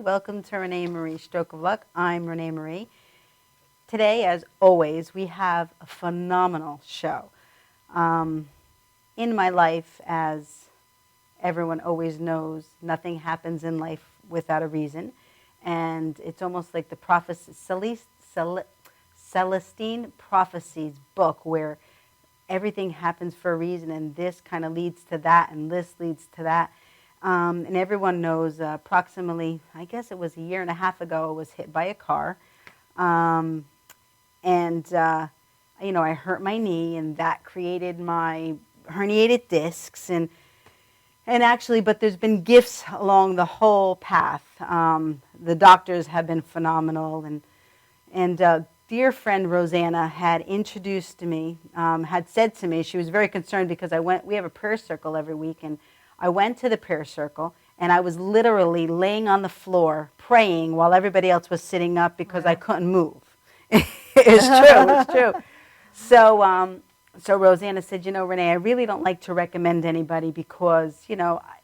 Welcome to ReneMarie Stroke of Luck. I'm ReneMarie. Today, as always, we have a phenomenal show. In my life, as everyone always knows, nothing happens in life without a reason. And it's almost like the Celestine Prophecies book, where everything happens for a reason, and this kind of leads to that, and this leads to that. And everyone knows approximately, I guess it was a year and a half ago, I was hit by a car. I hurt my knee, and that created my herniated discs. And actually, but there's been gifts along the whole path. The doctors have been phenomenal. And dear friend Rosanna had introduced me, had said to me, she was very concerned because we have a prayer circle every week, and I went to the prayer circle, and I was literally laying on the floor praying while everybody else was sitting up because I couldn't move. It's true. So Rosanna said, Renee, I really don't like to recommend anybody because,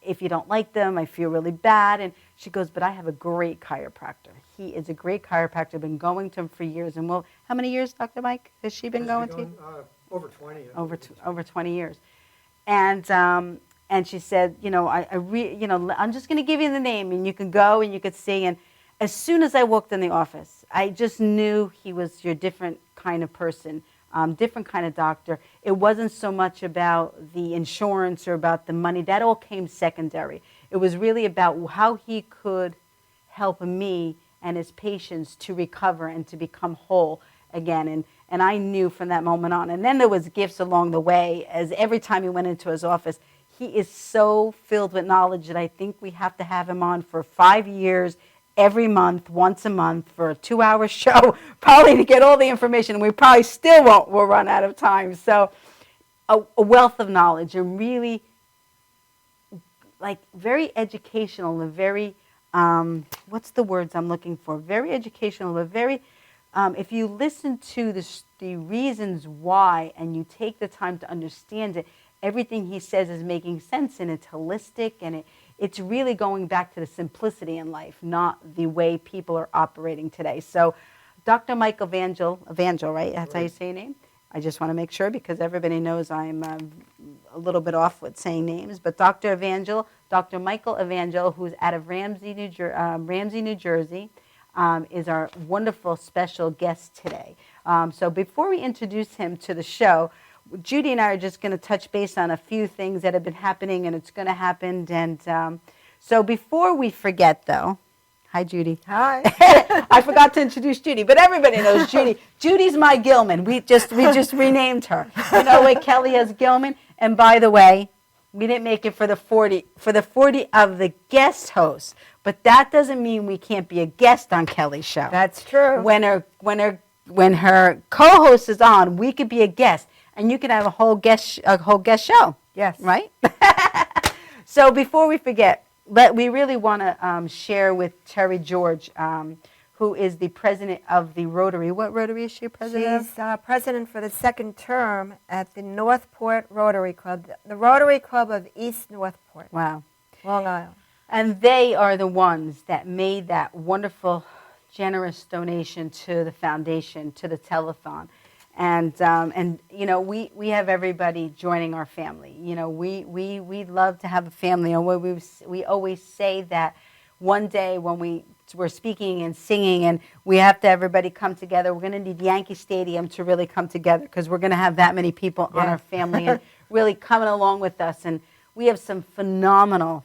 if you don't like them, I feel really bad. And she goes, but I have a great chiropractor. He is a great chiropractor. I've been going to him for years. And how many years, Dr. Mike, has she been going to? Over 20. Over 20 years. And she said, I'm just going to give you the name, and you can go and you could see. And as soon as I walked in the office, I just knew he was your different kind of person, different kind of doctor. It wasn't so much about the insurance or about the money. That all came secondary. It was really about how he could help me and his patients to recover and to become whole again. And I knew from that moment on. And then there was gifts along the way, as every time he went into his office, he is so filled with knowledge that I think we have to have him on for 5 years, every month, once a month, for a 2-hour show, probably to get all the information. We probably still we'll run out of time. So a wealth of knowledge, and really very educational, and very, what's the words I'm looking for? Very educational, but very, if you listen to the reasons why and you take the time to understand it, everything he says is making sense, and it's holistic, and it's really going back to the simplicity in life, not the way people are operating today. So Dr. Michael Evangel, right? That's how you say your name? I just want to make sure because everybody knows I'm a little bit off with saying names. But Dr. Michael Evangel, who's out of Ramsey, New Jersey, is our wonderful special guest today. So before we introduce him to the show, Judy and I are just going to touch base on a few things that have been happening, and it's going to happen. And so before we forget, though, hi, Judy. Hi. I forgot to introduce Judy, but everybody knows Judy. Judy's my Gilman. We just renamed her. Like Kelly has Gilman. And by the way, we didn't make it for the 40 of the guest hosts, but that doesn't mean we can't be a guest on Kelly's show. That's true. When her co-host is on, we could be a guest. And you can have a whole guest show. Yes. Right? So before we forget, we really want to share with Terry George, who is the president of the Rotary. What Rotary is she president of? She's president for the second term at the Northport Rotary Club, the Rotary Club of East Northport. Wow. Long Island. And they are the ones that made that wonderful, generous donation to the foundation, to the telethon. And we have everybody joining our family. We love to have a family. And we always say that one day when we're speaking and singing and we have to everybody come together, we're going to need Yankee Stadium to really come together because we're going to have that many people on our family and really coming along with us. And we have some phenomenal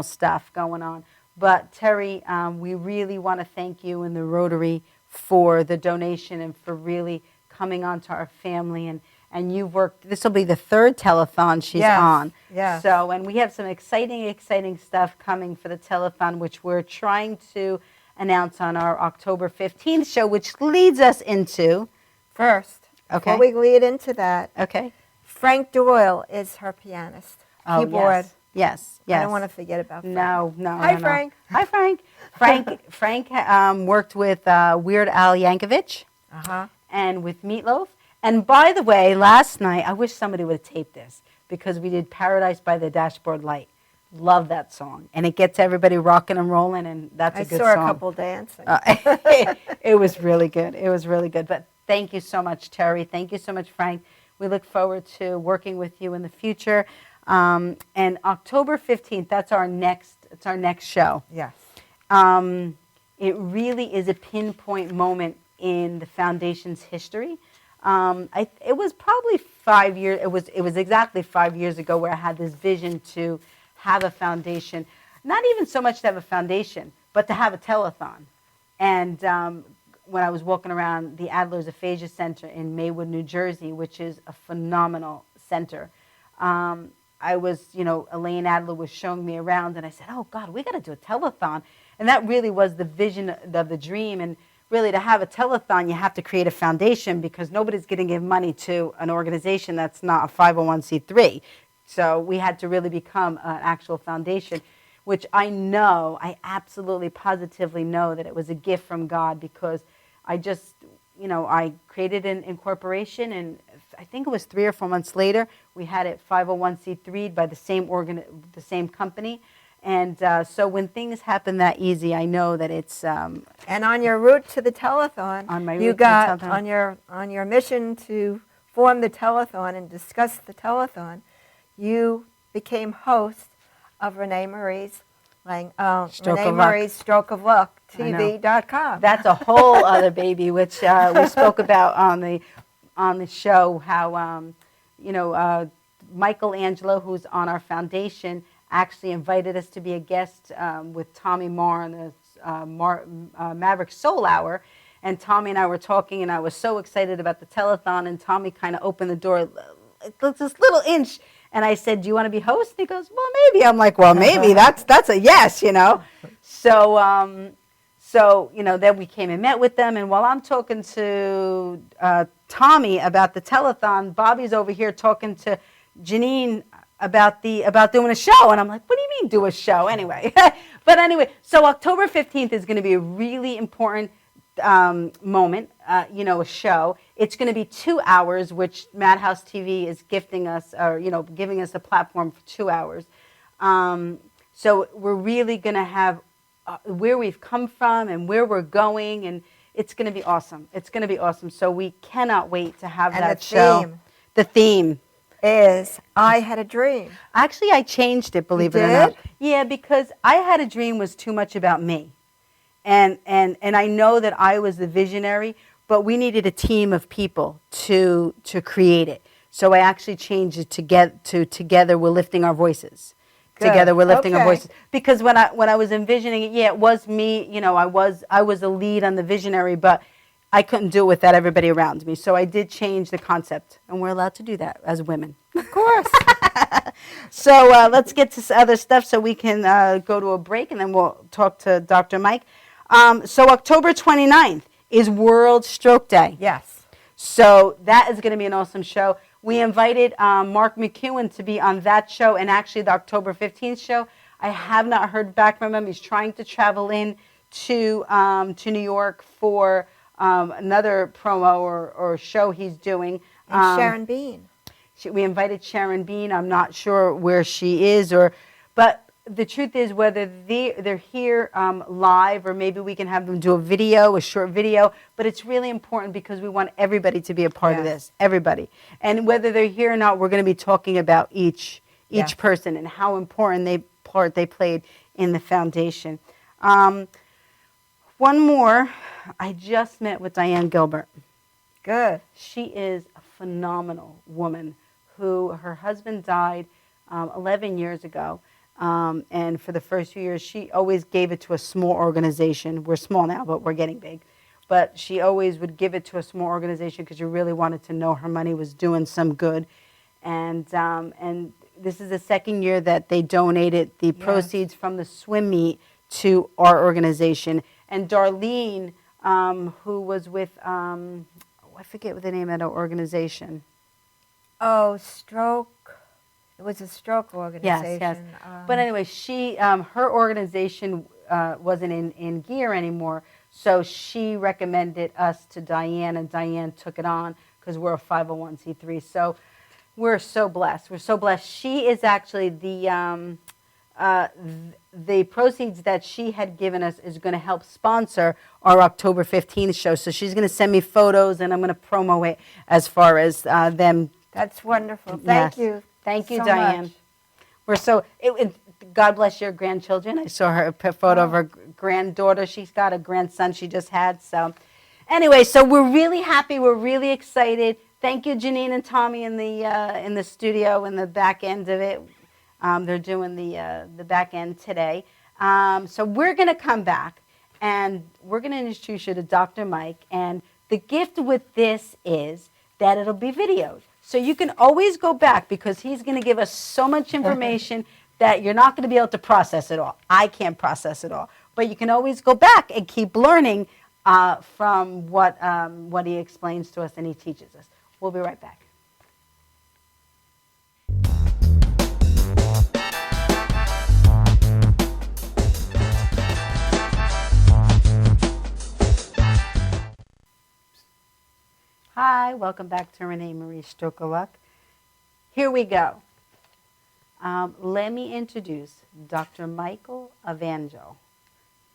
stuff going on. But Terry, we really want to thank you and the Rotary for the donation and for really coming on to our family, and you've worked, this will be the third telethon she's on. Yeah. So, and we have some exciting stuff coming for the telethon, which we're trying to announce on our October 15th show, which leads us into... First, before we lead into that, Frank Doyle is her pianist, keyboard. Yes. I don't want to forget about Frank. No. Hi, Frank. Hi, Frank. Frank worked with Weird Al Yankovic. And with Meatloaf. And by the way, last night, I wish somebody would have taped this because we did Paradise by the Dashboard Light. Love that song. And it gets everybody rocking and rolling, and that's a good song. I saw a couple dancing. It was really good. It was really good. But thank you so much, Terry. Thank you so much, Frank. We look forward to working with you in the future. And October 15th, it's our next show. Yes. It really is a pinpoint moment in the foundation's history. It was probably 5 years. It was exactly 5 years ago where I had this vision to have a foundation, not even so much to have a foundation, but to have a telethon. And when I was walking around the Adler's Aphasia Center in Maywood, New Jersey, which is a phenomenal center, Elaine Adler was showing me around, and I said, oh, God, we got to do a telethon. And that really was the vision of the dream. And really, to have a telethon, you have to create a foundation, because nobody's going to give money to an organization that's not a 501c3. So we had to really become an actual foundation, which I absolutely positively know that it was a gift from God, because I just, I created an incorporation, and I think it was 3 or 4 months later, we had it 501c3 by the same company. And so when things happen that easy, I know that it's... and on your route to the telethon, on your mission to form the telethon and discuss the telethon, you became host of ReneMarie's Stroke of Luck TV.com. That's a whole other baby, which we spoke about on the show. How Michelangelo, who's on our foundation, actually invited us to be a guest with Tommy Marr on the Maverick Soul Hour. And Tommy and I were talking, and I was so excited about the telethon, and Tommy kind of opened the door, this little inch, and I said, do you want to be host? He goes, well, maybe. I'm like, well, maybe. That's a yes, So, then we came and met with them, and while I'm talking to Tommy about the telethon, Bobby's over here talking to Janine about doing a show, and I'm like, what do you mean do a show? Anyway, so October 15th is going to be a really important moment, a show. It's going to be 2 hours, which Madhouse TV is gifting us, or giving us a platform for 2 hours. So we're really going to have where we've come from and where we're going, and it's going to be awesome. It's going to be awesome. So we cannot wait to have that show. The theme is I Had a Dream. Actually, I changed it, believe it or not. Yeah, because I Had a Dream was too much about me. And I know that I was the visionary, but we needed a team of people to create it. So I actually changed it to Together We're Lifting Our Voices. Good. Together We're Lifting Our Voices. Because when I was envisioning it, it was me. I was a lead on the visionary, but I couldn't do it without everybody around me. So I did change the concept, and we're allowed to do that as women. Of course. So let's get to other stuff so we can go to a break, and then we'll talk to Dr. Mike. So October 29th is World Stroke Day. Yes. So that is going to be an awesome show. We invited Mark McEwen to be on that show, and actually the October 15th show. I have not heard back from him. He's trying to travel in to New York for another promo or show he's doing. And Sharon Bean. We invited Sharon Bean. I'm not sure where she is, but the truth is, whether they're here live, or maybe we can have them do a short video, but it's really important because we want everybody to be a part of this, everybody. And whether they're here or not, we're going to be talking about each person and how important they played in the foundation. One more, I just met with Diane Gilbert. Good. She is a phenomenal woman who, her husband died 11 years ago. And for the first few years, she always gave it to a small organization. We're small now, but we're getting big. But she always would give it to a small organization because she really wanted to know her money was doing some good. And this is the second year that they donated the proceeds from the swim meet to our organization. And Darlene, who was with, I forget what the name of the organization. Oh, Stroke. It was a stroke organization. Yes. But anyway, her organization wasn't in gear anymore, so she recommended us to Diane, and Diane took it on because we're a 501c3. So we're so blessed. We're so blessed. She is actually the the proceeds that she had given us is going to help sponsor our October 15th show. So she's going to send me photos, and I'm going to promo it as far as them. That's wonderful. Thank you. Thank you, so Diane. much. We're so, God bless your grandchildren. I saw her photo of her granddaughter. She's got a grandson she just had. So anyway, so we're really happy. We're really excited. Thank you, Janine and Tommy in the studio in the back end of it. They're doing the back end today. So we're going to come back, and we're going to introduce you to Dr. Mike. And the gift with this is that it'll be videoed. So you can always go back, because he's going to give us so much information that you're not going to be able to process it all. I can't process it all. But you can always go back and keep learning from what he explains to us and he teaches us. We'll be right back. Hi, welcome back to ReneMarie Stroke of Luck. Here we go. Let me introduce Dr. Michael Evangel.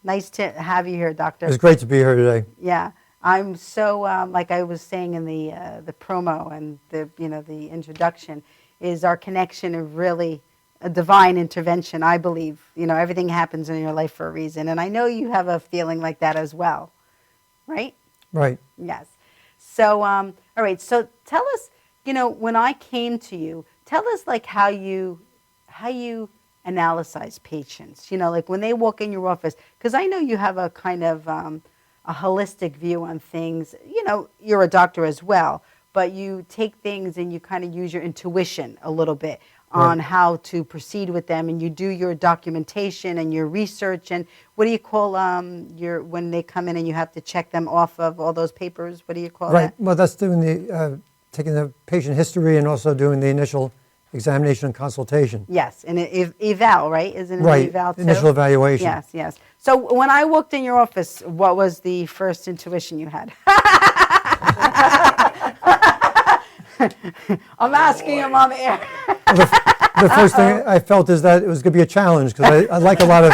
Nice to have you here, Doctor. It's great to be here today. Yeah, I'm so like I was saying in the promo and the introduction, is our connection of really a divine intervention. I believe everything happens in your life for a reason, and I know you have a feeling like that as well, right? Right. Yes. So, all right. So, tell us. When I came to you, tell us like how you analyze patients. Like when they walk in your office, because I know you have a kind of a holistic view on things. You're a doctor as well, but you take things and you kind of use your intuition a little bit on how to proceed with them, and you do your documentation and your research. And what do you call when they come in and you have to check them off of all those papers? What do you call that? Right. Well, that's doing taking the patient history and also doing the initial examination and consultation. Yes, and eval, right? Isn't it right. Eval too? Initial evaluation. Yes, yes. So when I walked in your office, what was the first intuition you had? I'm asking him on the air. The first thing I felt is that it was going to be a challenge, because I like a lot of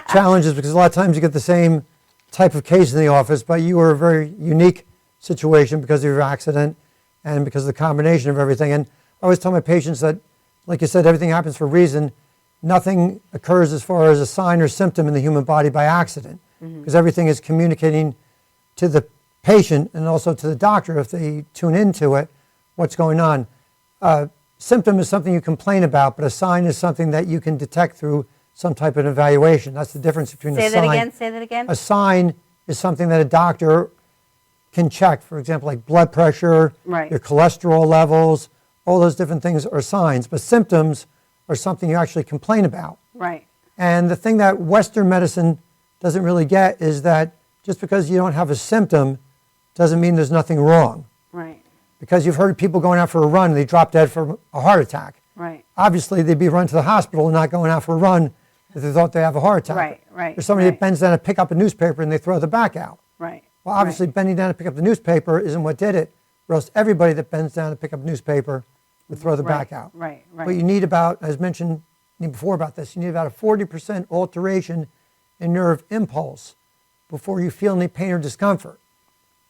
challenges, because a lot of times you get the same type of case in the office, but you were a very unique situation because of your accident and because of the combination of everything. And I always tell my patients that, like you said, everything happens for a reason. Nothing occurs as far as a sign or symptom in the human body by accident, because everything is communicating to the patient and also to the doctor, if they tune into it, what's going on. Symptom is something you complain about, but a sign is something that you can detect through some type of evaluation. That's the difference between a sign. Say that again. A sign is something that a doctor can check. For example, like blood pressure, your cholesterol levels, all those different things are signs. But symptoms are something you actually complain about. Right. And the thing that Western medicine doesn't really get is that just because you don't have a symptom doesn't mean there's nothing wrong. Right. Because you've heard people going out for a run and they drop dead from a heart attack. Right. Obviously, they'd be run to the hospital and not going out for a run if they thought they have a heart attack. Right, right. There's somebody that bends down to pick up a newspaper and they throw the back out. Right. Well, obviously, bending down to pick up the newspaper isn't what did it, or else everybody that bends down to pick up a newspaper would throw the back out. Right, right. But you need about, as mentioned before about this, you need about a 40% alteration in nerve impulse before you feel any pain or discomfort.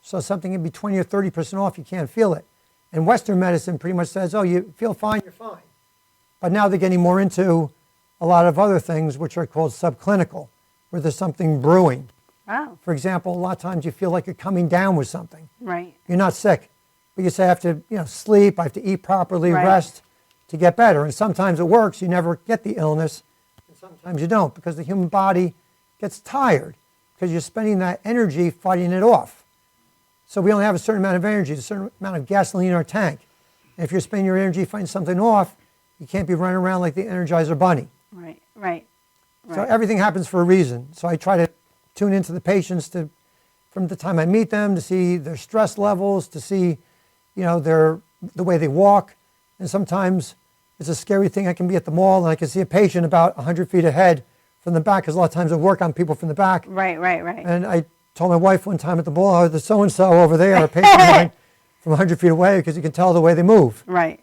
So something can be 20 or 30% off, you can't feel it. And Western medicine pretty much says, oh, you feel fine, you're fine. But now they're getting more into a lot of other things which are called subclinical, where there's something brewing. Wow. For example, a lot of times you feel like you're coming down with something. Right. You're not sick, but you say I have to sleep, I have to eat properly, rest to get better. And sometimes it works, you never get the illness, and sometimes you don't, because the human body gets tired because you're spending that energy fighting it off. So we only have a certain amount of energy, a certain amount of gasoline in our tank. And if you're spending your energy fighting something off, you can't be running around like the Energizer Bunny. Right, right. So everything happens for a reason. So I try to tune into the patients from the time I meet them, to see their stress levels, to see, the way they walk. And sometimes it's a scary thing. I can be at the mall and I can see a patient about 100 feet ahead from the back, because a lot of times I work on people from the back. Right. And I told my wife one time at the mall, there's so-and-so over there, a patient of mine, from 100 feet away, because you can tell the way they move. Right.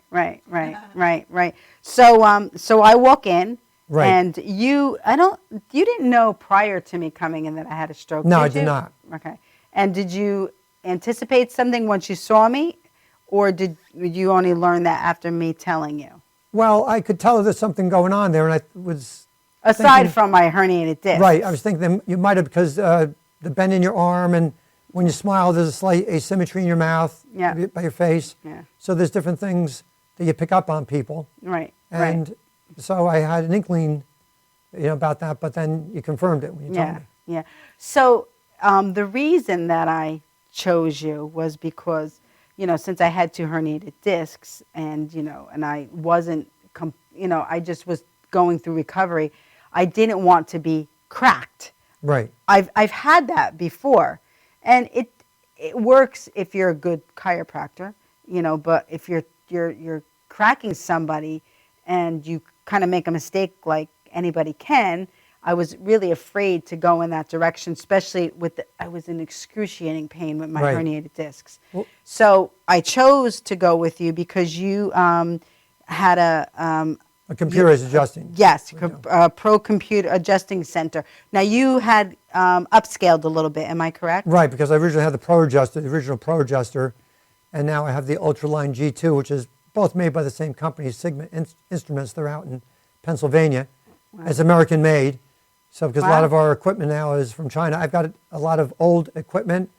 So I walk in, Right. And you didn't know prior to me coming in that I had a stroke. No, did I did not. Okay. And did you anticipate something once you saw me, or did you only learn that after me telling you? Well, I could tell there's something going on there, and I was aside from my herniated disc. Right. I was thinking that you might have, because the bend in your arm, and when you smile, there's a slight asymmetry in your mouth, by your face. Yeah. So there's different things that you pick up on people. Right. And so I had an inkling, about that, but then you confirmed it when you told me. Yeah. So the reason that I chose you was because, since I had 2 herniated discs, and and I wasn't, I just was going through recovery. I didn't want to be cracked. Right. I've had that before, and it works if you're a good chiropractor, But if you're cracking somebody, and you kind of make a mistake like anybody can, I was really afraid to go in that direction, especially I was in excruciating pain with my herniated discs. Well, so I chose to go with you because you had a computerized adjusting. Yes, Pro Computer Adjusting Center. Now you had upscaled a little bit, am I correct? Right, because I originally had the original Pro Adjuster, and now I have the Ultraline G2, which is both made by the same company, Sigma Instruments. They're out in Pennsylvania. Wow. It's American made. So because a lot of our equipment now is from China. I've got a lot of old equipment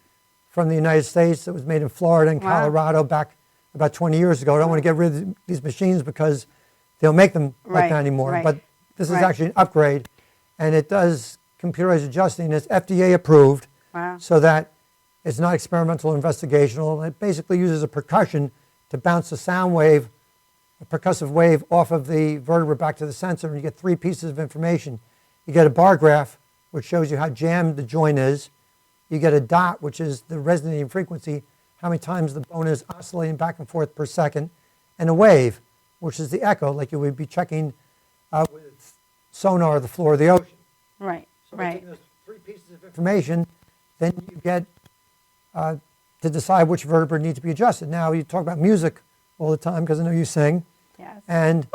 from the United States that was made in Florida and Colorado back about 20 years ago. I don't want to get rid of these machines because they don't make them like that anymore. Right. But this is actually an upgrade, and it does computerized adjusting. It's FDA approved, so that it's not experimental or investigational. It basically uses a percussion to bounce a sound wave, a percussive wave, off of the vertebra back to the sensor, and you get 3 pieces of information. You get a bar graph, which shows you how jammed the joint is. You get a dot, which is the resonating frequency, how many times the bone is oscillating back and forth per second, and a wave, which is the echo, like you would be checking with sonar the floor of the ocean. Right, so by taking those 3 pieces of information, then you get to decide which vertebrae need to be adjusted. Now, you talk about music all the time, because I know you sing. Yes. And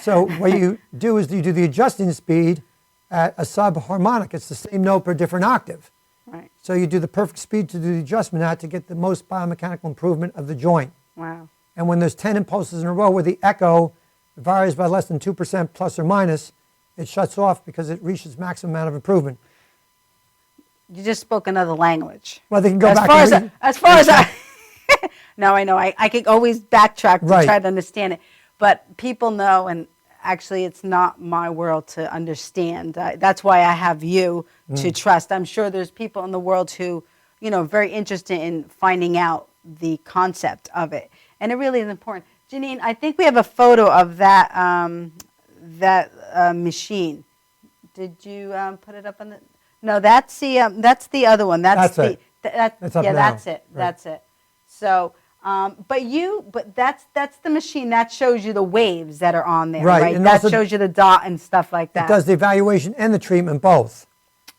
so what you do is you do the adjusting speed at a subharmonic. It's the same note but a different octave. Right. So you do the perfect speed to do the adjustment at to get the most biomechanical improvement of the joint. Wow. And when there's 10 impulses in a row where the echo varies by less than 2% plus or minus, it shuts off because it reaches maximum amount of improvement. You just spoke another language. Well, they can go as back. As far as I no, I know. I can always backtrack to try to understand it. But people know, and actually it's not my world to understand. That's why I have you to trust. I'm sure there's people in the world who, are very interested in finding out the concept of it. And it really is important. Janine, I think we have a photo of that machine. Did you put it up on the... No, that's the other one. That's it. That's it. Right. That's it. So, but that's the machine that shows you the waves that are on there, right? And that shows you the dot and stuff like that. It does the evaluation and the treatment both.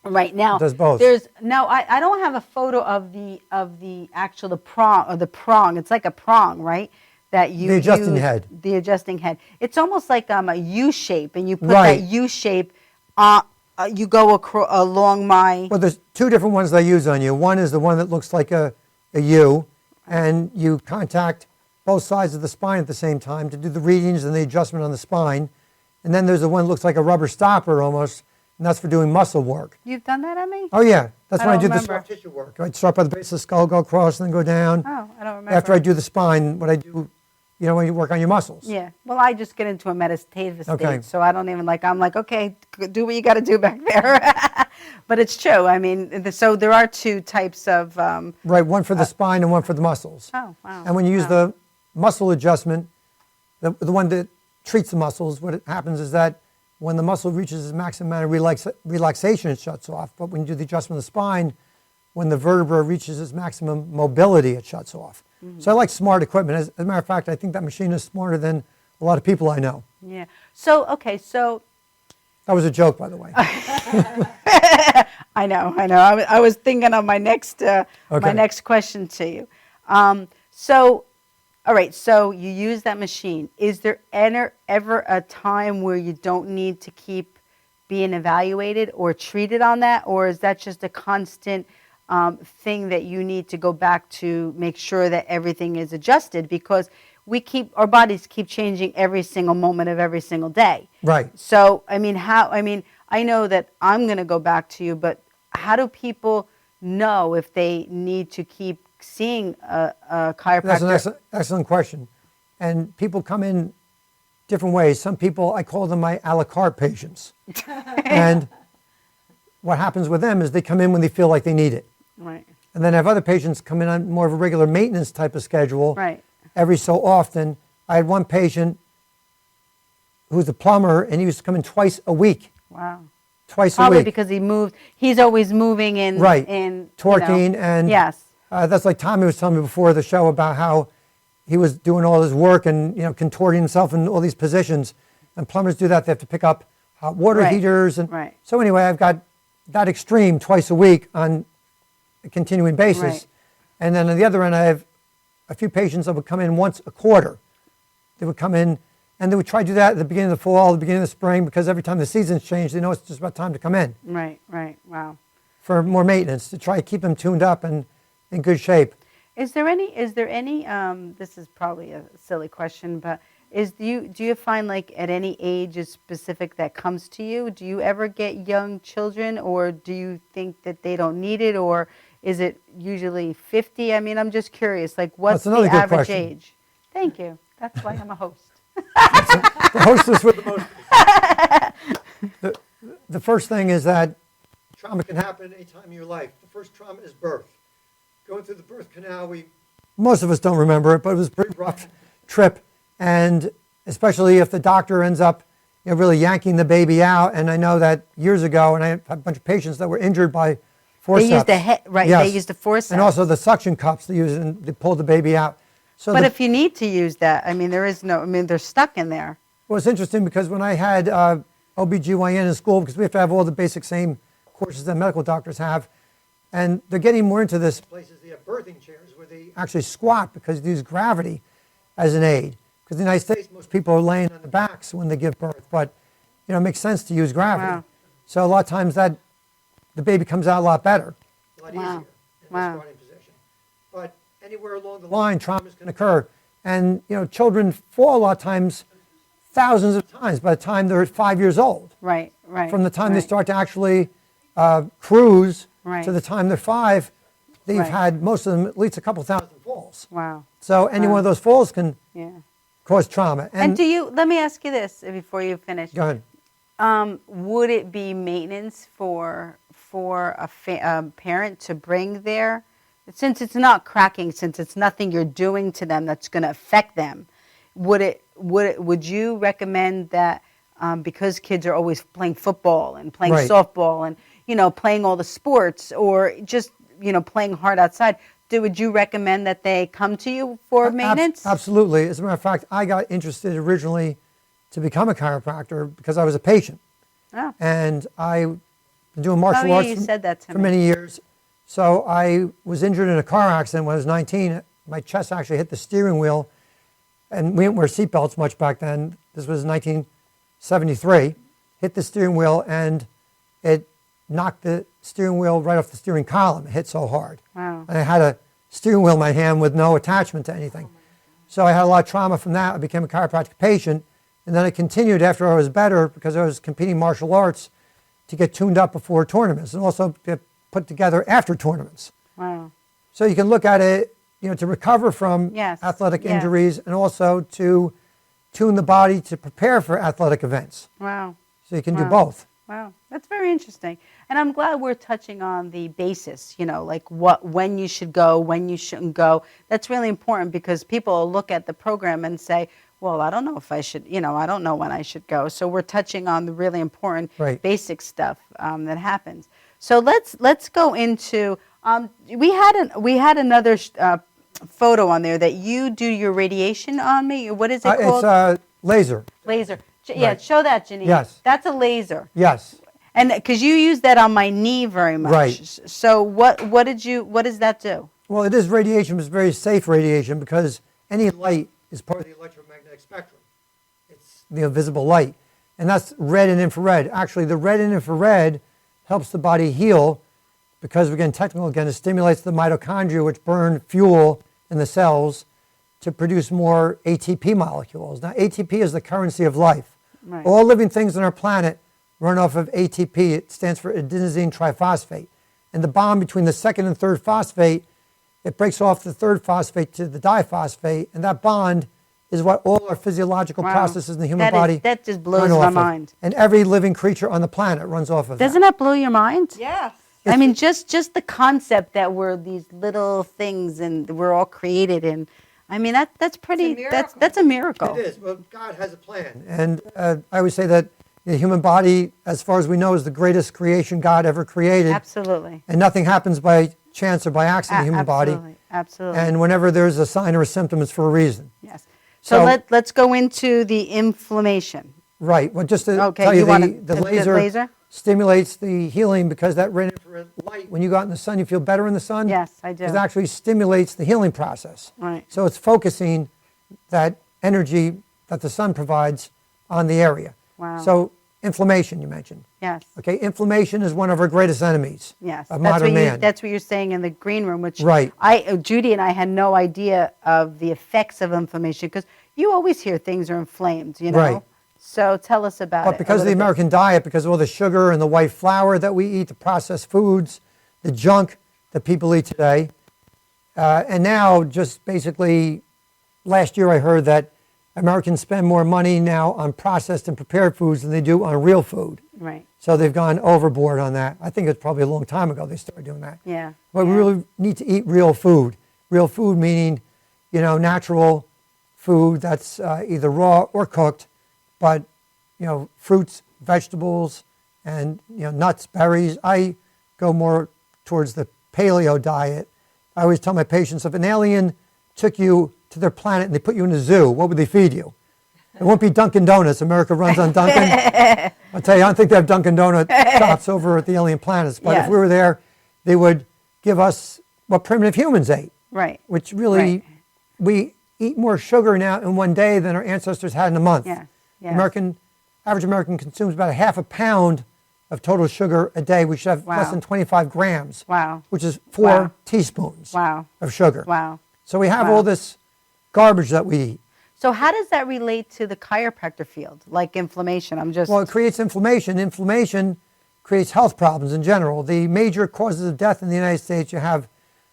Right now, it does both. I don't have a photo of the actual prong. It's like a prong, right? That you the adjusting head. The adjusting head. It's almost like a U shape, and you put that U shape on. You go along my... Well, there's 2 different ones I use on you. One is the one that looks like a U, and you contact both sides of the spine at the same time to do the readings and the adjustment on the spine. And then there's the one that looks like a rubber stopper almost, and that's for doing muscle work. You've done that on me? Oh, yeah. That's when I do the soft tissue work. I start by the base of the skull, go across, and then go down. Oh, I don't remember. After I do the spine, what I do... when you work on your muscles. Yeah. Well, I just get into a meditative state, so I don't even I'm like, okay, do what you got to do back there. But it's true. I mean, so there are 2 types of... right, one for the spine and one for the muscles. Oh, wow. And when you use the muscle adjustment, the one that treats the muscles, what happens is that when the muscle reaches its maximum amount of relaxation, it shuts off. But when you do the adjustment of the spine, when the vertebra reaches its maximum mobility, it shuts off. So I like smart equipment. As a matter of fact, I think that machine is smarter than a lot of people I know. Yeah. So, okay, so... That was a joke, by the way. I know. I was thinking of my next question to you. So all right, so you use that machine. Is there ever a time where you don't need to keep being evaluated or treated on that? Or is that just a constant thing that you need to go back to make sure that everything is adjusted? Because our bodies keep changing every single moment of every single day. Right. So, I know that I'm going to go back to you, but how do people know if they need to keep seeing a chiropractor? That's an excellent question. And people come in different ways. Some people, I call them my a la carte patients. And what happens with them is they come in when they feel like they need it. Right. And then I have other patients come in on more of a regular maintenance type of schedule. Right. Every so often. I had one patient who's a plumber, and he used to come in twice a week. Wow. Twice a Probably week. because he moved. He's always moving in. Right. In Torquing and yes. That's like Tommy was telling me before the show about how he was doing all his work and contorting himself in all these positions. And plumbers do that. They have to pick up hot water heaters. And so anyway, I've got that extreme twice a week on a continuing basis. Right. And then on the other end, I have a few patients that would come in once a quarter. They would come in and they would try to do that at the beginning of the fall, the beginning of the spring, because every time the seasons change, they know it's just about time to come in. Right, right, wow. For more maintenance, to try to keep them tuned up and in good shape. Is there any, this is probably a silly question, but do you find like at any age is specific that comes to you? Do you ever get young children, or do you think that they don't need it, or is it usually 50? I'm just curious, like what's the average question. age? Thank you. That's why I'm a host. The hostess with the most. The first thing is that trauma can happen at any time in your life. The first trauma is birth. Going through the birth canal, most of us don't remember it, but it was a pretty rough trip. And especially if the doctor ends up really yanking the baby out. And I know that years ago, and I had a bunch of patients that were injured by forceps. They used the head, right? Yes. They used the forceps. And also the suction cups they use, and they pull the baby out. So but if you need to use that, there is no, they're stuck in there. Well, it's interesting because when I had OBGYN in school, because we have to have all the basic same courses that medical doctors have, and they're getting more into this. Places they have birthing chairs where they actually squat because they use gravity as an aid. Because in the United States, most people are laying on their backs when they give birth, but it makes sense to use gravity. Wow. So a lot of times the baby comes out a lot better, a lot easier in the squatting position. But anywhere along the line, traumas can occur. And, children fall a lot of times thousands of times by the time they're 5 years old. Right, right. From the time they start to actually cruise to the time they're 5, they've had, most of them, at least a couple thousand falls. Wow. So any one of those falls can cause trauma. And let me ask you this before you finish. Go ahead. Would it be maintenance for a parent to bring their, since it's not cracking, since it's nothing you're doing to them that's going to affect them, would you recommend that because kids are always playing football and playing softball and playing all the sports, or just playing hard outside, would you recommend that they come to you for maintenance? Absolutely. As a matter of fact, I got interested originally to become a chiropractor because I was a patient. Oh. And I've been doing martial arts for many years. So I was injured in a car accident when I was 19. My chest actually hit the steering wheel, and we didn't wear seatbelts much back then. This was 1973. Hit the steering wheel, and it knocked the steering wheel right off the steering column. It hit so hard. Wow. And I had a steering wheel in my hand with no attachment to anything. So I had a lot of trauma from that. I became a chiropractic patient. And then I continued after I was better, because I was competing martial arts, to get tuned up before tournaments and also get put together after tournaments. Wow. So you can look at it, to recover from athletic injuries, and also to tune the body to prepare for athletic events. Wow. So you can do both. Wow, that's very interesting. And I'm glad we're touching on the basis, like when you should go, when you shouldn't go. That's really important, because people look at the program and say, well, I don't know if I should, I don't know when I should go. So we're touching on the really important basic stuff that happens. So let's go into, we had another photo on there that you do your radiation on me. What is it called? It's laser. Laser. Yeah, show that, Janine. Yes. That's a laser. Yes. And because you use that on my knee very much. Right. So what does that do? Well, it is radiation, but it's very safe radiation, because any light is part of the electromagnetic spectrum. It's the visible light. And that's red and infrared. Actually, the red and infrared helps the body heal because, we're getting technical again, it stimulates the mitochondria, which burn fuel in the cells to produce more ATP molecules. Now, ATP is the currency of life. Right. All living things on our planet run off of ATP. It stands for adenosine triphosphate. And the bond between the second and third phosphate, it breaks off the third phosphate to the diphosphate, and that bond is what all our physiological processes in the human body that just blows my mind. And every living creature on the planet runs off of Doesn't that blow your mind? Yes. I mean, just the concept that we're these little things and we're all created, and I mean that's pretty. That's a miracle. It is. Well, God has a plan, and I always say that the human body, as far as we know, is the greatest creation God ever created. Absolutely. And nothing happens by chance or by accident in the human body. Absolutely. And whenever there's a sign or a symptom, it's for a reason. Yes. So let's go into the inflammation. Right. Well, just to tell you, the laser stimulates the healing because that red infrared light, when you go out in the sun, you feel better in the sun. Yes, I do. It actually stimulates the healing process. Right. So it's focusing that energy that the sun provides on the area. Wow. So inflammation, you mentioned. Yes. Okay, inflammation is one of our greatest enemies. Yes. Of modern man. That's what you're saying in the green room, which right. Judy and I had no idea of the effects of inflammation because you always hear things are inflamed, you know. Right. So tell us about it. But because of the American diet, because of all the sugar and the white flour that we eat, the processed foods, the junk that people eat today, and now just basically last year I heard that Americans spend more money now on processed and prepared foods than they do on real food. Right. So they've gone overboard on that. I think it's probably a long time ago they started doing that. Yeah. But we really need to eat real food. Real food meaning, natural food that's either raw or cooked, but, fruits, vegetables, and, nuts, berries. I go more towards the paleo diet. I always tell my patients, if an alien took you to their planet and they put you in a zoo, what would they feed you? It won't be Dunkin' Donuts. America runs on Dunkin'. I'll tell you, I don't think they have Dunkin' Donut shops over at the alien planets. But if we were there, they would give us what primitive humans ate. Right. Which really, we eat more sugar now in one day than our ancestors had in a month. Yeah. Yes. Average American consumes about a half a pound of total sugar a day. We should have less than 25 grams. Wow. Which is 4 teaspoons of sugar. Wow. So we have all this garbage that we eat. So how does that relate to the chiropractor field, like inflammation? Well, it creates inflammation. Inflammation creates health problems in general. The major causes of death in the United States, you have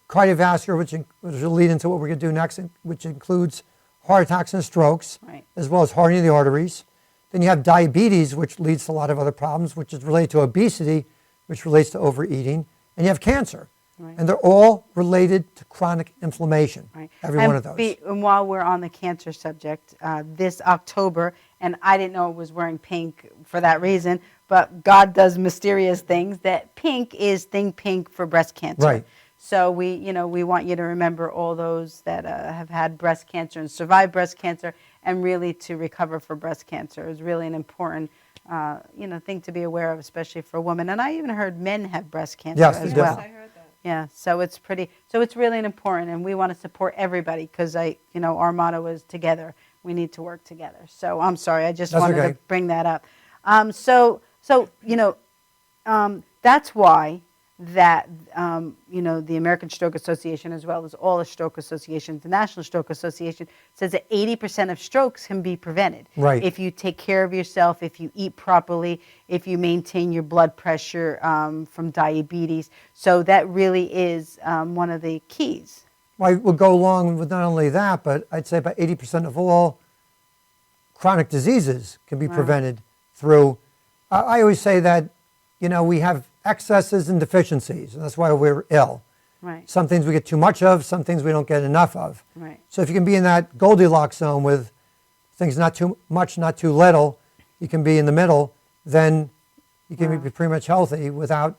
cardiovascular, which will lead into what we're going to do next, which includes heart attacks and strokes, as well as hardening of the arteries. Then you have diabetes, which leads to a lot of other problems, which is related to obesity, which relates to overeating. And you have cancer. Right. And they're all related to chronic inflammation, every one of those. And while we're on the cancer subject, this October, and I didn't know it was wearing pink for that reason, but God does mysterious things, that pink is Think Pink for breast cancer. Right. So we want you to remember all those that have had breast cancer and survived breast cancer, and really to recover for breast cancer is really an important thing to be aware of, especially for women. And I even heard men have breast cancer as well. Yes, I heard that. Yeah, so it's really important, and we want to support everybody because our motto is together. We need to work together. So I'm sorry, I just wanted to bring that up. That's why that the American Stroke Association, as well as all the stroke associations, the National Stroke Association, says that 80% of strokes can be prevented if you take care of yourself, if you eat properly, if you maintain your blood pressure from diabetes. So that really is one of the keys. Well, I would go along with not only that, but I'd say about 80% of all chronic diseases can be prevented through. I always say that we have excesses and deficiencies, and that's why we're ill. Right. Some things we get too much of, some things we don't get enough of. Right. So if you can be in that Goldilocks zone with things not too much, not too little, you can be in the middle, then you can be pretty much healthy without,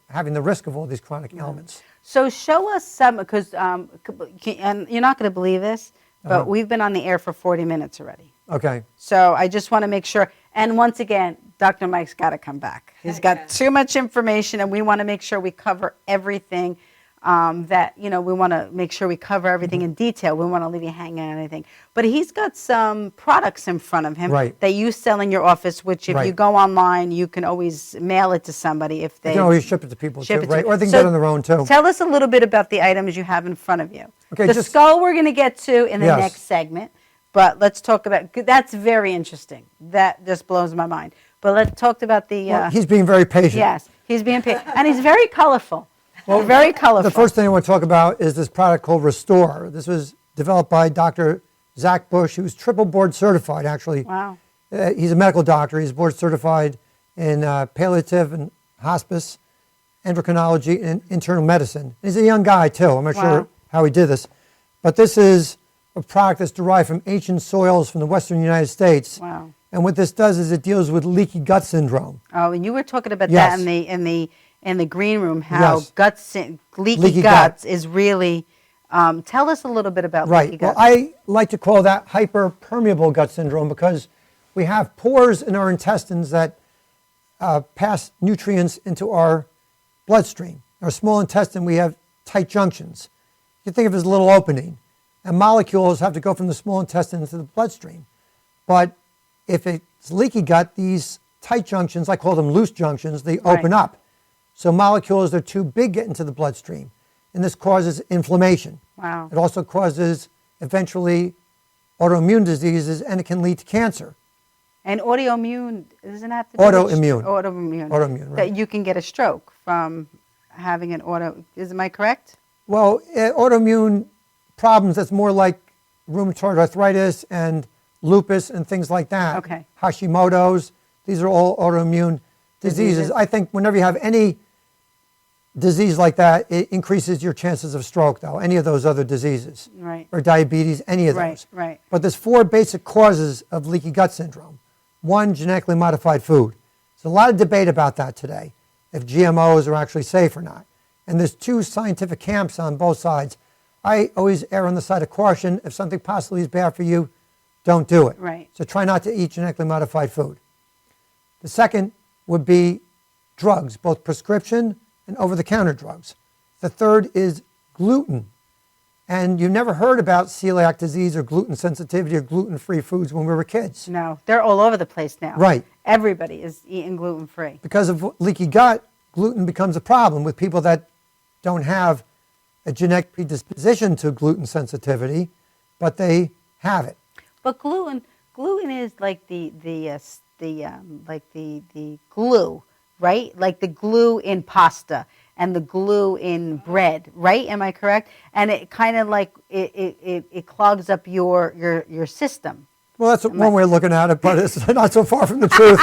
having the risk of all these chronic ailments. So show us some, because and you're not going to believe this, but we've been on the air for 40 minutes already. Okay. So I just want to make sure. And once again, Dr. Mike's got to come back. He's got too much information, and we want to make sure we cover everything. that, we want to make sure we cover everything in detail. We want to leave you hanging on anything. But he's got some products in front of him that you sell in your office, which if you go online, you can always mail it to somebody if they... You can always ship it to people too, right? Or they can get on their own too. Tell us a little bit about the items you have in front of you. Okay, the skull we're going to get to in the next segment, but let's talk about... That's very interesting. That just blows my mind. But let's talk about the... Well, he's being very patient. Yes, he's being patient. And he's very colorful. Well, very colorful. The first thing I want to talk about is this product called Restore. This was developed by Dr. Zach Bush, who's triple board certified, actually. Wow. He's a medical doctor. He's board certified in palliative and hospice, endocrinology, and internal medicine. He's a young guy, too. I'm not sure how he did this. But this is a product that's derived from ancient soils from the western United States. Wow. And what this does is it deals with leaky gut syndrome. Oh, and you were talking about that in the green room, how leaky guts is really, tell us a little bit about leaky guts. Well, I like to call that hyperpermeable gut syndrome because we have pores in our intestines that pass nutrients into our bloodstream. Our small intestine, we have tight junctions. You can think of it as a little opening. And molecules have to go from the small intestine into the bloodstream. But if it's leaky gut, these tight junctions, I call them loose junctions, they open up. So molecules that are too big get into the bloodstream, and this causes inflammation. Wow. It also causes, eventually, autoimmune diseases, and it can lead to cancer. And autoimmune, doesn't have to be autoimmune. Autoimmune, right. That you can get a stroke from having an am I correct? Well, autoimmune problems, that's more like rheumatoid arthritis and lupus and things like that. Okay. Hashimoto's, these are all autoimmune diseases. I think whenever you have any disease like that, it increases your chances of stroke, though, any of those other diseases. Right. Or diabetes, any of those. Right. But there's 4 basic causes of leaky gut syndrome. 1, genetically modified food. There's a lot of debate about that today, if GMOs are actually safe or not. And there's 2 scientific camps on both sides. I always err on the side of caution. If something possibly is bad for you, don't do it. Right. So try not to eat genetically modified food. The second would be drugs, both prescription and over-the-counter drugs. The third is gluten. And you never heard about celiac disease or gluten sensitivity or gluten-free foods when we were kids. No, they're all over the place now. Right. Everybody is eating gluten-free. Because of leaky gut, gluten becomes a problem with people that don't have a genetic predisposition to gluten sensitivity, but they have it. But gluten is like the glue, right? Like the glue in pasta and the glue in bread, right? Am I correct? And it kind of like it clogs up your system. Well, that's one way of looking at it, but it's not so far from the truth.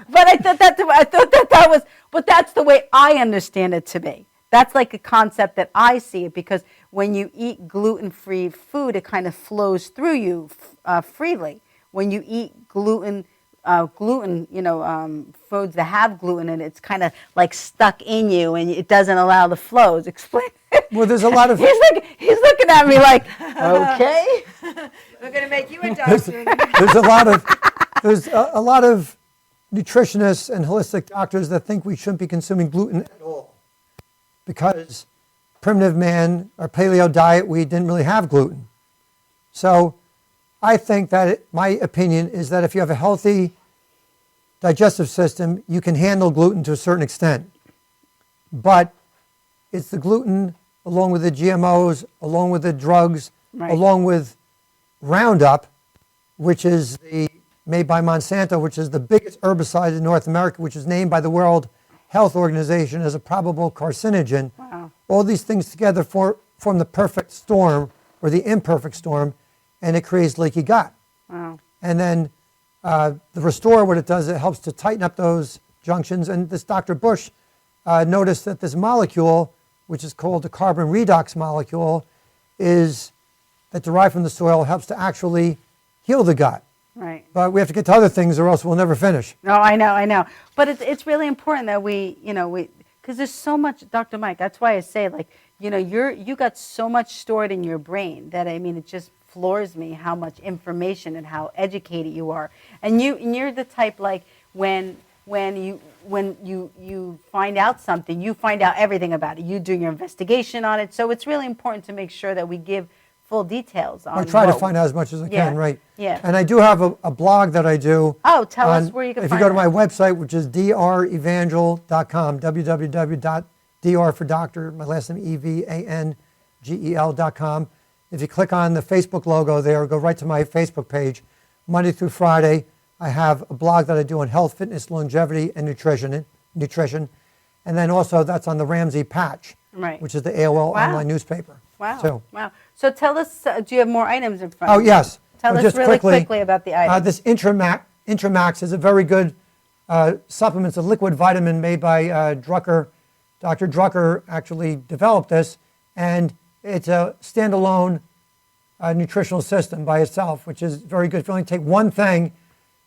But I thought that was, but that's the way I understand it to be. That's like a concept that I see it, because when you eat gluten-free food, it kind of flows through you freely. When you eat gluten, foods that have gluten in it, it's kind of like stuck in you, and it doesn't allow the flows. Explain. Well, there's a lot of... He's looking at me like, okay. We're going to make you a doctor. There's a lot of nutritionists and holistic doctors that think we shouldn't be consuming gluten at all, because primitive man, our paleo diet, we didn't really have gluten. So I think that my opinion is that if you have a healthy digestive system, you can handle gluten to a certain extent. But it's the gluten, along with the GMOs, along with the drugs, along with Roundup, which is made by Monsanto, which is the biggest herbicide in North America, which is named by the World Health Organization as a probable carcinogen. Wow. All these things together form the perfect storm, or the imperfect storm, and it creates leaky gut. Wow. And then the Restore, what it does, it helps to tighten up those junctions. And this Dr. Bush noticed that this molecule, which is called the carbon redox molecule, that derived from the soil, helps to actually heal the gut. Right. But we have to get to other things, or else we'll never finish. No, I know. But it's really important that we because there's so much, Dr. Mike, that's why I say, like, you got so much stored in your brain that, I mean, it just floors me how much information and how educated you are. And you're the type, like, when when you find out something, you find out everything about it. You do your investigation on it. So it's really important to make sure that we give full details on I try to find out as much as I can, right? Yeah. And I do have a blog that I do. Oh, tell us where you can find it. If you go to my website, which is drevangel.com, www.dr for doctor, my last name evangel.com. If you click on the Facebook logo there, go right to my Facebook page. Monday through Friday, I have a blog that I do on health, fitness, longevity, and nutrition. And then also that's on the Ramsey patch, which is the AOL online newspaper. Wow. Wow. So tell us, do you have more items in front of you? Oh, yes. Tell us really quickly about the items. This Intramax is a very good supplement. It's a liquid vitamin made by Drucker. Dr. Drucker actually developed this, and it's a standalone nutritional system by itself, which is very good. If you only take one thing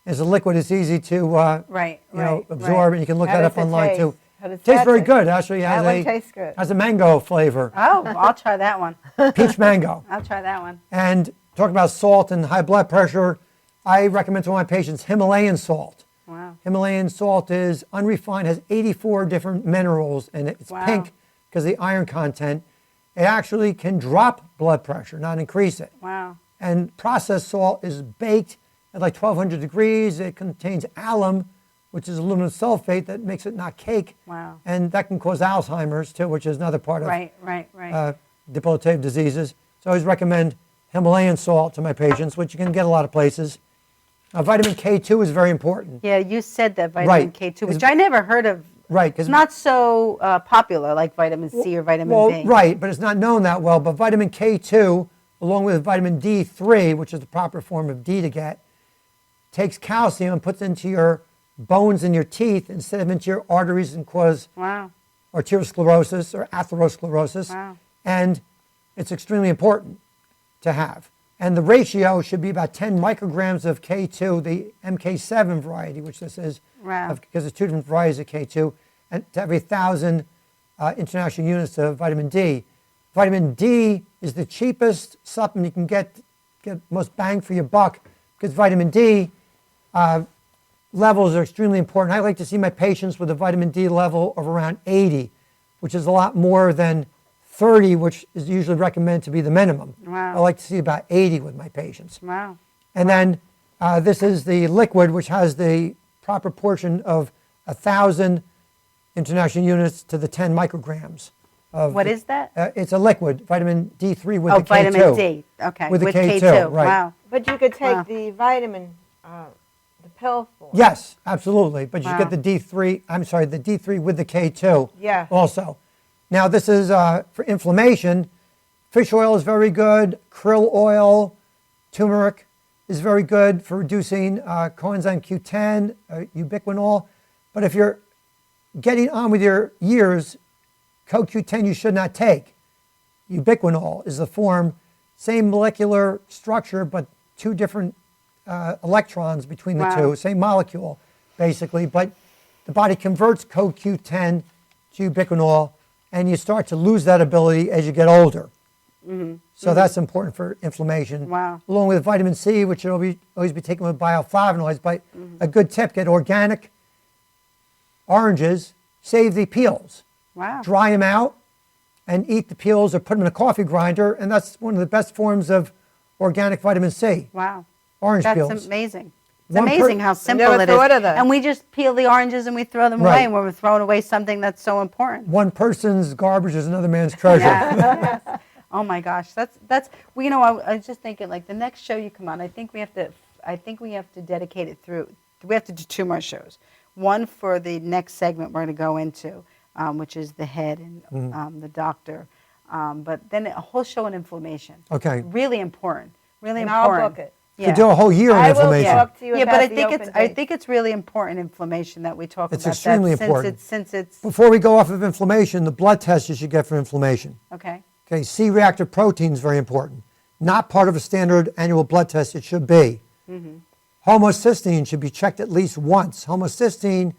as a liquid, it's easy to absorb, and you can look that up online too. It tastes very good. Actually, has a mango flavor. Oh, I'll try that one. Peach mango. I'll try that one. And talking about salt and high blood pressure, I recommend to my patients Himalayan salt. Wow. Himalayan salt is unrefined, has 84 different minerals, and it's pink because of the iron content. It actually can drop blood pressure, not increase it. Wow. And processed salt is baked at like 1200 degrees. It contains alum, which is aluminum sulfate that makes it not cake. Wow. And that can cause Alzheimer's too, which is another part of debilitative diseases. So I always recommend Himalayan salt to my patients, which you can get a lot of places. Vitamin K2 is very important. Yeah, you said that vitamin K2, which I never heard of. Right. It's not so popular like vitamin C or vitamin B. Right, but it's not known that well. But vitamin K2, along with vitamin D3, which is the proper form of D to get, takes calcium and puts it into your bones in your teeth instead of into your arteries and cause arteriosclerosis or atherosclerosis. Wow. And it's extremely important to have. And the ratio should be about 10 micrograms of K2, the MK7 variety, which this is, because there's two different varieties of K2, and to every 1,000 international units of vitamin D. Vitamin D is the cheapest supplement you can get most bang for your buck, because vitamin D levels are extremely important. I like to see my patients with a vitamin D level of around 80, which is a lot more than 30, which is usually recommended to be the minimum. Wow. I like to see about 80 with my patients. Wow. And then this is the liquid, which has the proper portion of 1,000 international units to the 10 micrograms. What is that? It's a liquid, vitamin D3 with the K2. Vitamin D. Okay. With the K2, right. Wow. But you could take the vitamin, the pill form. Yes, absolutely. But you get the D3, the D3 with the K2 also. Now this is for inflammation. Fish oil is very good. Krill oil, turmeric is very good for reducing coenzyme Q10, ubiquinol. But if you're getting on with your years, CoQ10 you should not take. Ubiquinol is the form, same molecular structure, but two different electrons between the two, same molecule, basically. But the body converts CoQ10 to ubiquinol, and you start to lose that ability as you get older. Mm-hmm. So that's important for inflammation. Wow. Along with vitamin C, which should always be taken with bioflavonoids. But a good tip, get organic oranges, save the peels. Wow. Dry them out and eat the peels or put them in a coffee grinder. And that's one of the best forms of organic vitamin C. Wow. Orange peels. That's amazing. It's amazing how simple it is. And we just peel the oranges and we throw them away, and we're throwing away something that's so important. One person's garbage is another man's treasure. Yes. Oh my gosh, that's well, you know, I was just thinking, like, the next show you come on, I think we have to dedicate it through. We have to do 2 more shows. One for the next segment we're going to go into, which is the head and the doctor, but then a whole show on inflammation. Okay. Really important. Really and important. I'll book it. You could do a whole year on inflammation. I will talk to you about but I think it's really important inflammation that we talk about. It's extremely important. Since it's Before we go off of inflammation, the blood test you should get for inflammation. okay. Okay, C-reactive protein is very important. Not part of a standard annual blood test. It should be. Mm-hmm. Homocysteine should be checked at least once. Homocysteine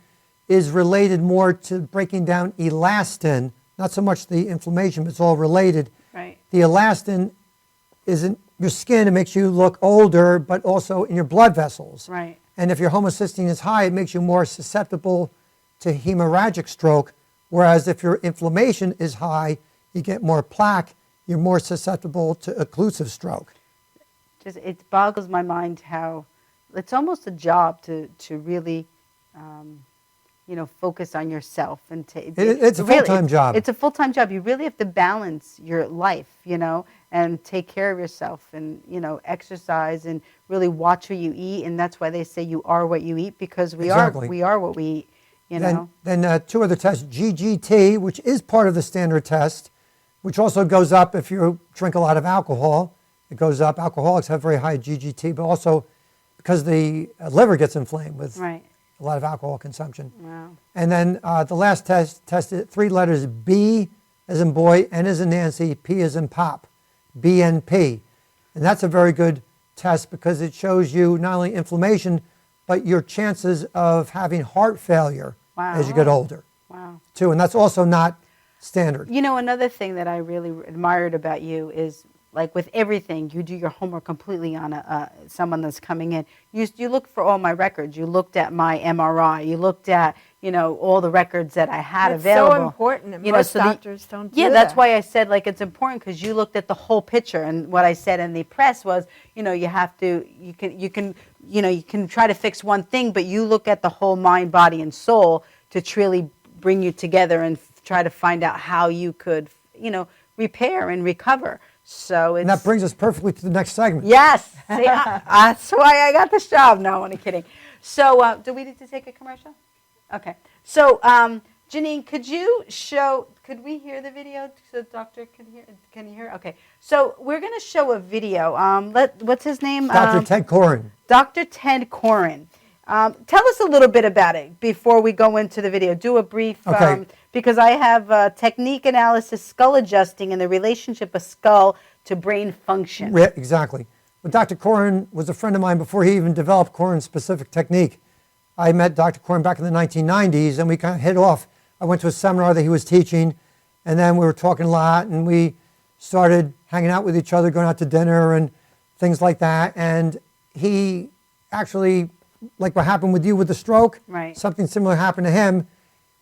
is related more to breaking down elastin, not so much the inflammation, but it's all related. Right. The elastin is in your skin. It makes you look older, but also in your blood vessels. Right. And if your homocysteine is high, it makes you more susceptible to hemorrhagic stroke. Whereas if your inflammation is high, you get more plaque, you're more susceptible to occlusive stroke. It boggles my mind how it's almost a job to really, focus on yourself. And it's a full-time job. It's a full-time job. You really have to balance your life, and take care of yourself and, exercise and really watch what you eat. And that's why they say you are what you eat, because we are what we eat, Then two other tests, GGT, which is part of the standard test, which also goes up if you drink a lot of alcohol. It goes up. Alcoholics have very high GGT, but also because the liver gets inflamed with a lot of alcohol consumption. Wow. And then the last test tested 3 letters, B as in boy, N as in Nancy, P as in pop, BNP. And that's a very good test because it shows you not only inflammation, but your chances of having heart failure as you get older. Wow. Too, and that's also not standard. Another thing that I really admired about you is, like with everything, you do your homework completely on someone that's coming in. You look for all my records. You looked at my MRI. You looked at, all the records that I had available. It's so important, and most doctors don't do that. Yeah, that's why I said, it's important, because you looked at the whole picture. And what I said in the press was, you have to, you can try to fix one thing, but you look at the whole mind, body, and soul to truly bring you together and try to find out how you could, repair and recover. And that brings us perfectly to the next segment. Yes. See, that's why I got this job. No, I'm only kidding. So do we need to take a commercial? Okay. So Janine, could we hear the video so the doctor can you hear? Okay. So we're going to show a video. What's his name? Dr. Ted Corin. Dr. Ted Corin. Tell us a little bit about it before we go into the video. Do a brief, because I have technique analysis, skull adjusting, and the relationship of skull to brain function. Yeah, exactly. Well, Dr. Corin was a friend of mine before he even developed Corin's specific technique. I met Dr. Corin back in the 1990s, and we kind of hit off. I went to a seminar that he was teaching, and then we were talking a lot, and we started hanging out with each other, going out to dinner and things like that. And he actually, like what happened with you with the stroke, something similar happened to him.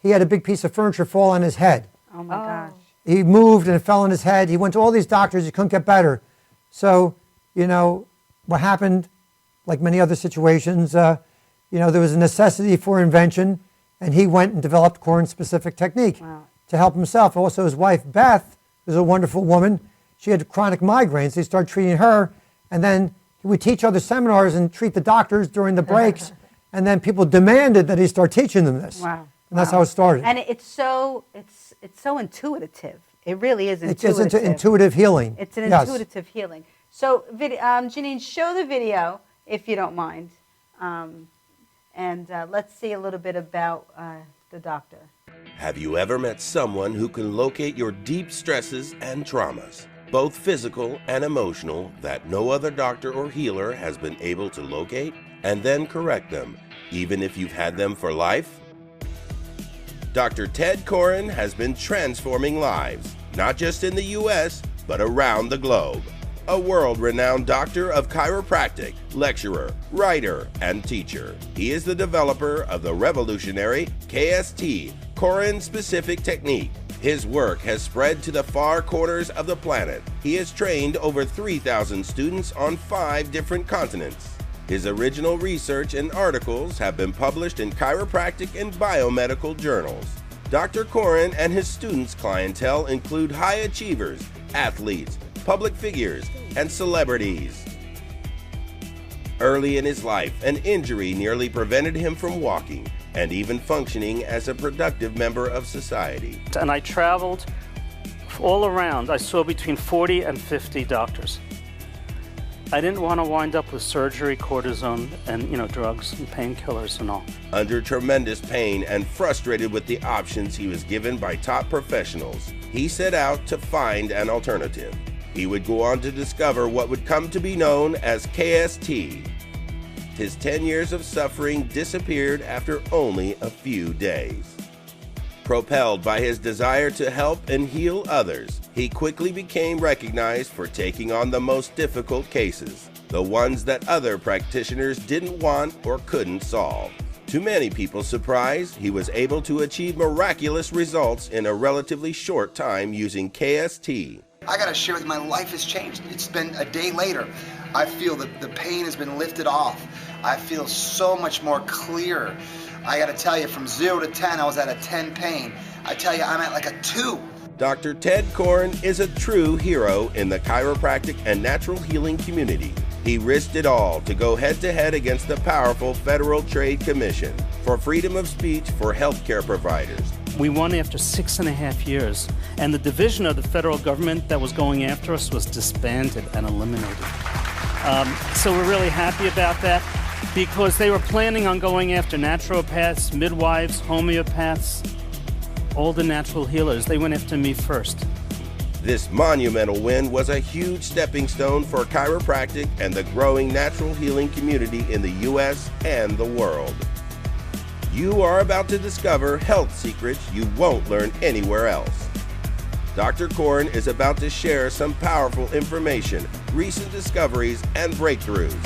He had a big piece of furniture fall on his head. Oh my gosh. He moved and it fell on his head. He went to all these doctors. He couldn't get better. So, what happened, like many other situations, there was a necessity for invention, and he went and developed Corin's specific technique to help himself. Also, his wife, Beth, was a wonderful woman. She had chronic migraines. He started treating her, and then he would teach other seminars and treat the doctors during the breaks, and then people demanded that he start teaching them this. Wow. And that's how it started. And it's so intuitive. It really is intuitive. It's intuitive healing. It's an intuitive healing. So, Janine, show the video, if you don't mind. And let's see a little bit about the doctor. Have you ever met someone who can locate your deep stresses and traumas, both physical and emotional, that no other doctor or healer has been able to locate, and then correct them, even if you've had them for life? Dr. Ted Corin has been transforming lives, not just in the U.S., but around the globe. A world-renowned doctor of chiropractic, lecturer, writer, and teacher. He is the developer of the revolutionary KST, Corin-specific technique. His work has spread to the far corners of the planet. He has trained over 3,000 students on 5 different continents. His original research and articles have been published in chiropractic and biomedical journals. Dr. Corin and his students' clientele include high achievers, athletes, public figures, and celebrities. Early in his life, an injury nearly prevented him from walking and even functioning as a productive member of society. And I traveled all around. I saw between 40 and 50 doctors. I didn't want to wind up with surgery, cortisone, and drugs and painkillers and all. Under tremendous pain and frustrated with the options he was given by top professionals, he set out to find an alternative. He would go on to discover what would come to be known as KST. His 10 years of suffering disappeared after only a few days. Propelled by his desire to help and heal others, He quickly became recognized for taking on the most difficult cases, the ones that other practitioners didn't want or couldn't solve. To many people's surprise, he was able to achieve miraculous results in a relatively short time using KST. I gotta share with you, my life has changed. It's been a day later. I feel that the pain has been lifted off. I feel so much more clear. I gotta tell you, from 0 to 10, I was at a 10 pain. I tell you, I'm at like a 2. Dr. Ted Koren is a true hero in the chiropractic and natural healing community. He risked it all to go head-to-head against the powerful Federal Trade Commission for freedom of speech for healthcare providers. We won after 6.5 years, and the division of the federal government that was going after us was disbanded and eliminated. So we're really happy about that, because they were planning on going after naturopaths, midwives, homeopaths, all the natural healers. They went after me first. This monumental win was a huge stepping stone for chiropractic and the growing natural healing community in the U.S. and the world. You are about to discover health secrets you won't learn anywhere else. Dr. Koren is about to share some powerful information, recent discoveries, and breakthroughs.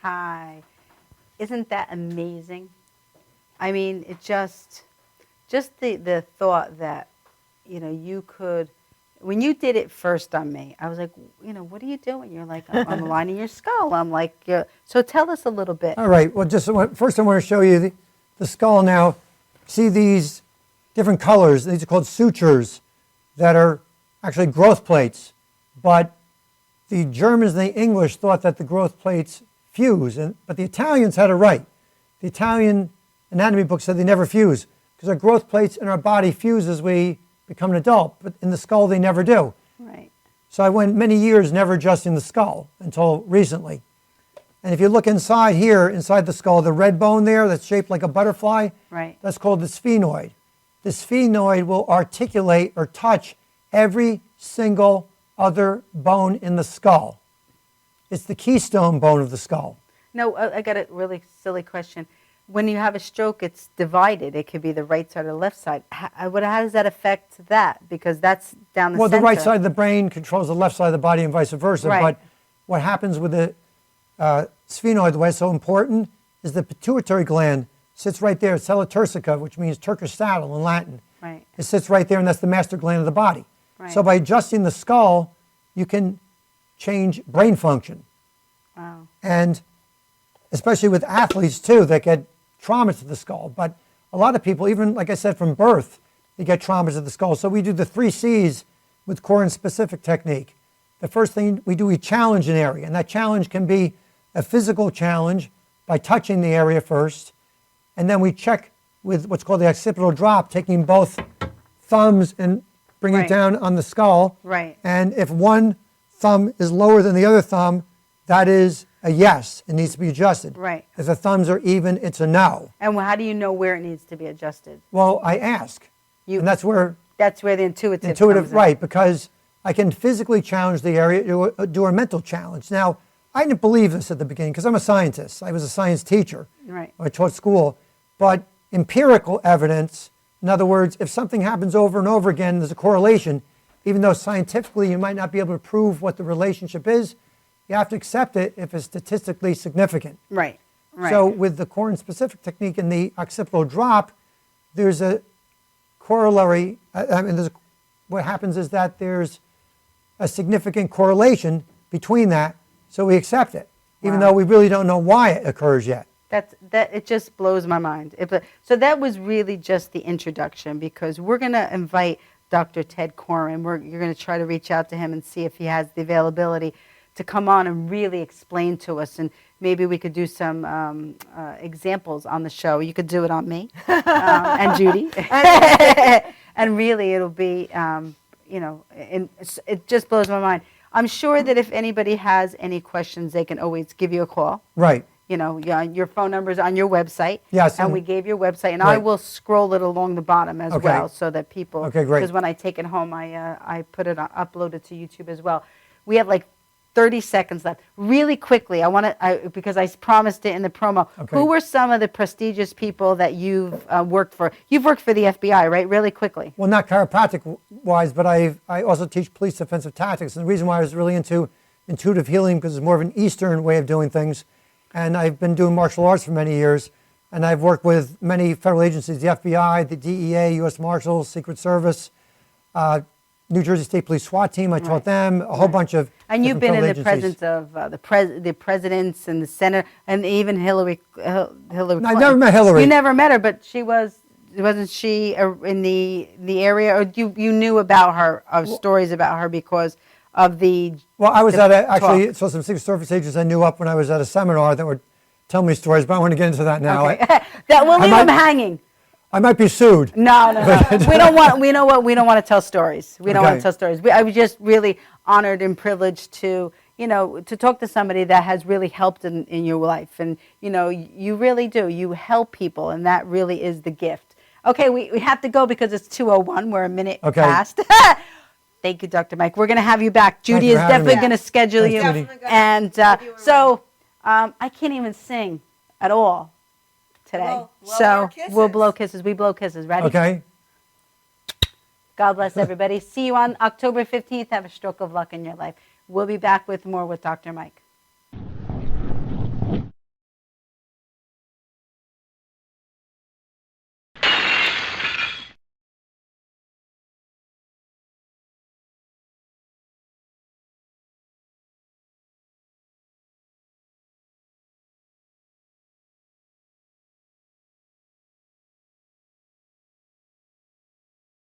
Hi. Isn't that amazing? I mean, it just the thought that, you know, you could, when you did it first on me, I was like, you know, what are you doing? You're like, I'm aligning your skull. I'm like, yeah. So tell us a little bit. All right. Well, first I want to show you the skull now. See these different colors. These are called sutures that are actually growth plates. But the Germans and the English thought that the growth plates fuse, but the Italians had it right. The Italian anatomy book said they never fuse, because our growth plates in our body fuse as we become an adult, but in the skull they never do. Right. So I went many years never adjusting the skull until recently. And if you look inside here, inside the skull, the red bone there that's shaped like a butterfly, right, that's called the sphenoid. The sphenoid will articulate or touch every single other bone in the skull. It's the keystone bone of the skull. No, I got a really silly question. When you have a stroke, it's divided. It could be the right side or the left side. How does that affect that? Because that's down the center. Well, the right side of the brain controls the left side of the body and vice versa. Right. But what happens with the sphenoid, the way it's so important, is the pituitary gland sits right there. It's sella turcica, which means Turkish saddle in Latin. Right. It sits right there, and that's the master gland of the body. Right. So by adjusting the skull, you can change brain function. Wow. And especially with athletes, too, that get trauma to the skull. But a lot of people, even, like I said, from birth, they get traumas to the skull. So we do the 3 C's with Koren-specific technique. The first thing we do, we challenge an area. And that challenge can be a physical challenge by touching the area first. And then we check with what's called the occipital drop, taking both thumbs and bringing it down on the skull. Right. And if one thumb is lower than the other thumb, that is a yes. It needs to be adjusted. Right. If the thumbs are even, it's a no. And how do you know where it needs to be adjusted? Well, I ask. And that's where the intuitive comes in. Right, because I can physically challenge the area, do a mental challenge. Now, I didn't believe this at the beginning because I'm a scientist. I was a science teacher. Right. I taught school. But empirical evidence, in other words, if something happens over and over again, there's a correlation, even though scientifically you might not be able to prove what the relationship is, you have to accept it if it's statistically significant. Right, right. So with the Koren-specific technique and the occipital drop, there's a corollary, what happens is that there's a significant correlation between that, so we accept it, even though we really don't know why it occurs yet. It just blows my mind. So that was really just the introduction, because we're going to invite Dr. Ted Koren. You're going to try to reach out to him and see if he has the availability to come on and really explain to us, and maybe we could do some examples on the show. You could do it on me and Judy, and really it'll be, it just blows my mind. I'm sure that if anybody has any questions, they can always give you a call. Right. your phone numbers on your website. Yes. And we gave your website, and right. I will scroll it along the bottom as Okay. well, so that people. Okay, great. Because when I take it home, I put it upload it to YouTube as well. We have like 30 seconds left. Really quickly, because I promised it in the promo. Okay. Who were some of the prestigious people that you've worked for? You've worked for the FBI, right? Really quickly. Well, not chiropractic-wise, but I also teach police defensive tactics. And the reason why I was really into intuitive healing, because it's more of an Eastern way of doing things. And I've been doing martial arts for many years. And I've worked with many federal agencies, the FBI, the DEA, U.S. Marshals, Secret Service, New Jersey State Police SWAT team. I taught them, a whole bunch of And you've been in the agencies. presence of the presidents and the Senate, and even Hillary Clinton. I never met Hillary. You never met her, but wasn't she in the area, or you knew about her, stories about her because of the. Well, I was talk. saw some Secret Service agents I knew up when I was at a seminar that were telling me stories, but I want to get into that now. Okay. That will leave them hanging. I might be sued. No. We don't want. We know what we don't want to tell stories. We don't want to tell stories. I was just really honored and privileged to talk to somebody that has really helped in your life, and you really do. You help people, and that really is the gift. Okay, we have to go because it's 2:01. We're a minute past. Thank you, Dr. Mike. We're going to have you back. Judy is definitely going to schedule you, and so I can't even sing at all today. So we'll blow kisses. We blow kisses. Ready? Okay. God bless everybody. See you on October 15th. Have a stroke of luck in your life. We'll be back with more with Dr. Mike.